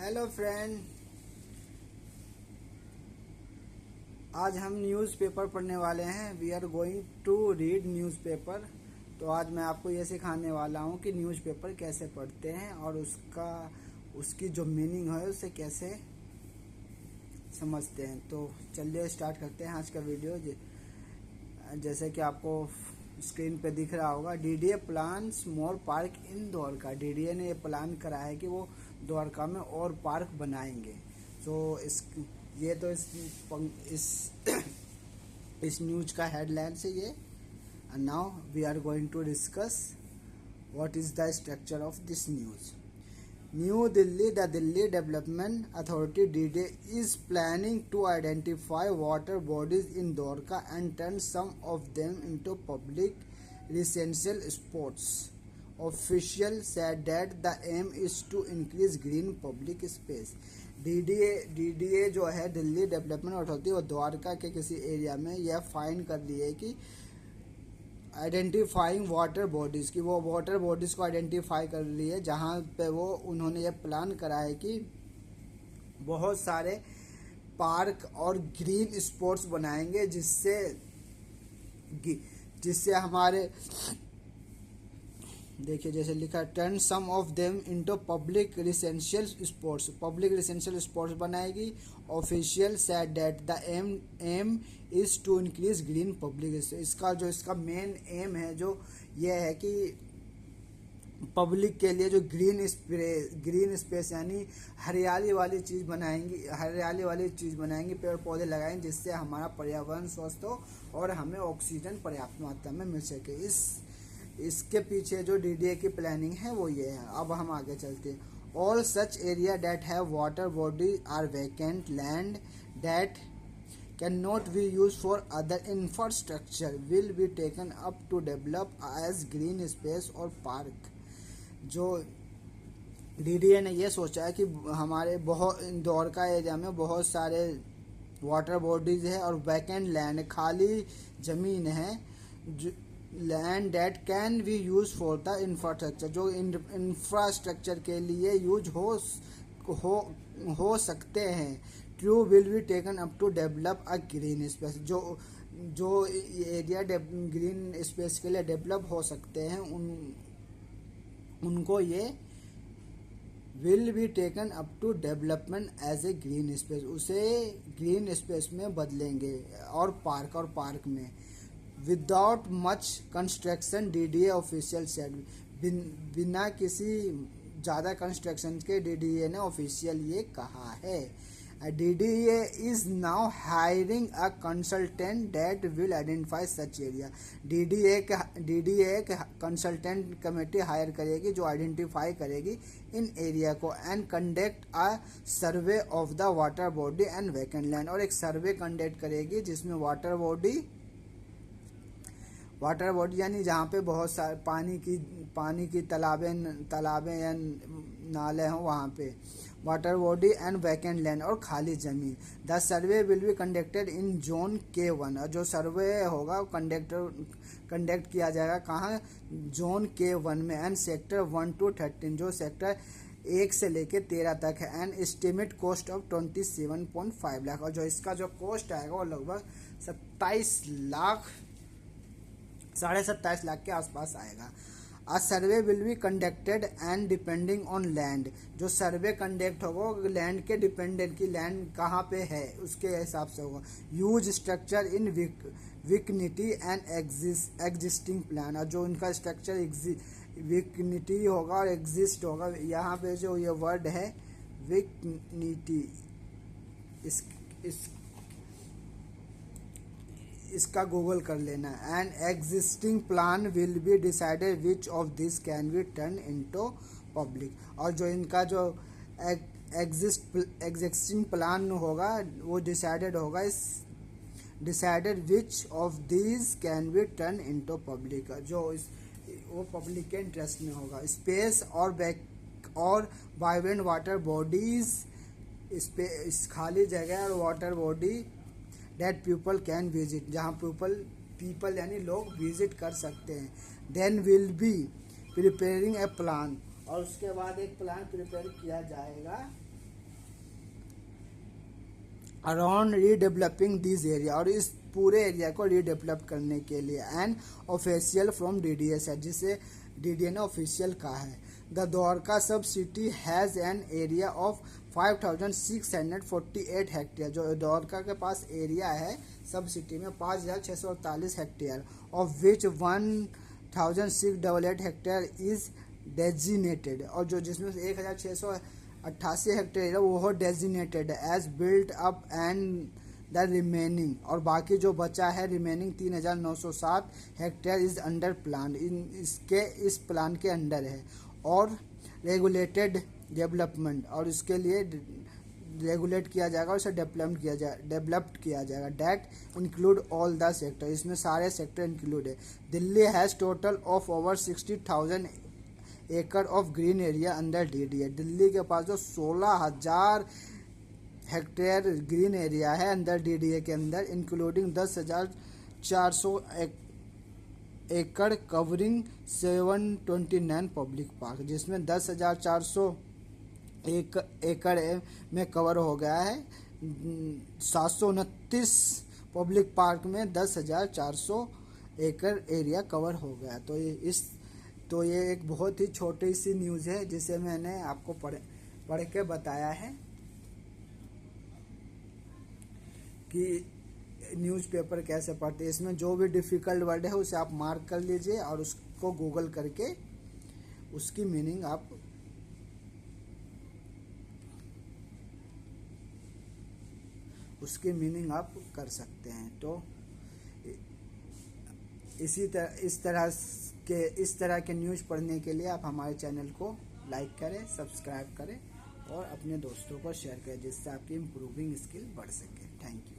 Hello friend, आज हम newspaper पढ़ने वाले हैं। We are going to read newspaper. तो आज मैं आपको ये सिखाने वाला हूँ कि न्यूज़पेपर कैसे पढ़ते हैं और उसकी जो मीनिंग है उसे कैसे समझते हैं। तो चलिए स्टार्ट करते हैं आज का वीडियो। जैसे कि आपको स्क्रीन पे दिख रहा होगा, डीडीए प्लान्स मोर पार्क इन द्वारका। डीडीए ने ये प्लान करा है कि वो द्वारका में और पार्क बनाएंगे। तो इस न्यूज का हेडलाइन से ये। And now we are going to discuss what is the structure of this news. New Delhi, the Delhi development authority DDA is planning to identify water bodies in Dwarka and turn some of them into public residential spots. Officials said that the aim is to increase green public space. DDA जो है Delhi development authority, वो द्वारका के किसी area में यह find कर ली है कि आइडेंटिफाइंग वाटर बॉडीज़ की, वो वाटर बॉडीज़ को आइडेंटिफाई कर रही है जहाँ पे उन्होंने ये प्लान करा है कि बहुत सारे पार्क और ग्रीन स्पॉट्स बनाएंगे जिससे हमारे देखिए जैसे लिखा, turn some of them into public residential spots. Public residential spots बनाएगी। Official said that the aim is to increase green public. इसका मेन एम है जो ये है कि पब्लिक के लिए जो ग्रीन स्पेस यानी हरियाली वाली चीज़ बनाएंगी, पेड़ पौधे लगाएंगे जिससे हमारा पर्यावरण स्वस्थ हो और हमें ऑक्सीजन पर्याप्त मात्रा में मिल सके। इसके पीछे जो DDA की प्लानिंग है वो ये है। अब हम आगे चलते हैं। All such area that have water body are vacant land that can not be use for other infrastructure will be taken up to develop as green space और पार्क। जो DDA ने ये सोचा है कि हमारे द्वारका एरिया में बहुत सारे वाटर बॉडीज है और वैकेंट लैंड, खाली ज़मीन है, land that can be use for the infrastructure, जो इंफ्रास्ट्रक्चर के लिए यूज हो सकते हैं। True will be taken up to develop a green space. जो एरिया ग्रीन स्पेस के लिए डेवलप हो सकते हैं उनको ये will be taken up to development as a green space, उसे ग्रीन स्पेस में बदलेंगे और पार्क में without much construction. DDA official said, बिना किसी ज़्यादा कंस्ट्रक्शन के DDA ने ऑफिशियल ये कहा है। DDA is now hiring a consultant that will identify such area. DDA एक कंसल्टेंट कमेटी हायर करेगी जो आइडेंटिफाई करेगी इन एरिया को and conduct a survey of the water body and vacant land, और एक सर्वे कंडक्ट करेगी जिसमें वाटर बॉडी यानी जहाँ पे बहुत सारे पानी की तालाबें या नाले हों वहाँ पे water body and vacant land और खाली ज़मीन। The survey will be conducted in zone K1, और जो सर्वे होगा वो कंडक्ट किया जाएगा कहाँ, जोन K1 में, एंड सेक्टर 1 to 13, जो सेक्टर 1 से लेके 13 तक है, and estimate cost of 27.5 lakh, और जो इसका जो कॉस्ट आएगा वो लगभग 27.5 लाख के आसपास आएगा। A survey will be conducted and depending on land, जो सर्वे कंडक्ट होगा लैंड के डिपेंडेंट की, लैंड कहाँ पे है उसके हिसाब से होगा। Use structure in vicinity and existing plan, और जो उनका स्ट्रक्चर विकनिटी होगा और एग्जिस्ट होगा, यहाँ पे जो ये वर्ड है विकनिटी, इसका गूगल कर लेना। And existing plan will be decided which of this can be turn into public, और जो इनका जो एग्जिस्टिंग प्लान होगा वो decided which of this can be turn into public, वो पब्लिक के इंटरेस्ट में होगा। स्पेस और वाइब्रेंट वाटर बॉडीज, खाली जगह और water body that people can visit, जहाँ पीपल यानी लोग विजिट कर सकते हैं। Then will be preparing a plan, और उसके बाद एक प्लान प्रिपेयर किया जाएगा अराउंड रीडेवलपिंग दिस एरिया, और इस पूरे एरिया को रीडेवलप करने के लिए एन ऑफिशियल फ्रॉम डीडीएस है, जिसे डीडीए ने ऑफिशियल कहा है। द द्वारका सब city has an area of 5,648 hectare. जो द्वारका के पास एरिया है सब सिटी में 5,648 hectare, of which 1,688 hectare is designated, और जो जिसमें से 1,688 हेक्टेयर है वो designated as built up and the remaining, और बाकी जो बचा है remaining 3,907 hectare is under plan, इस प्लान के अंडर है, और रेगुलेटेड डेवलपमेंट, और इसके लिए रेगुलेट किया जाएगा और इसे डेवलप्ड किया जाएगा। That include all the sector, इसमें सारे सेक्टर इंक्लूड है। Delhi has total of over 60,000 एकड़ of green area under DDA. Delhi के पास जो 16,000 हेक्टेयर ग्रीन एरिया है अंदर डीडीए के अंदर, इंक्लूडिंग 10,400 एकड़ कवरिंग 729 पब्लिक पार्क, जिसमें 10,400 एकड़ में कवर हो गया है, 729 पब्लिक पार्क में 10,400 एकड़ एरिया कवर हो गया। तो ये एक बहुत ही छोटी सी न्यूज़ है जिसे मैंने आपको पढ़ के बताया है कि न्यूज़पेपर कैसे पढ़ते हैं। इसमें जो भी डिफ़िकल्ट वर्ड है उसे आप मार्क कर लीजिए और उसको गूगल करके उसकी मीनिंग आप कर सकते हैं। तो इस तरह के न्यूज़ पढ़ने के लिए आप हमारे चैनल को लाइक करें, सब्सक्राइब करें और अपने दोस्तों को शेयर करें, जिससे आपकी इम्प्रूविंग स्किल बढ़ सके। Thank you.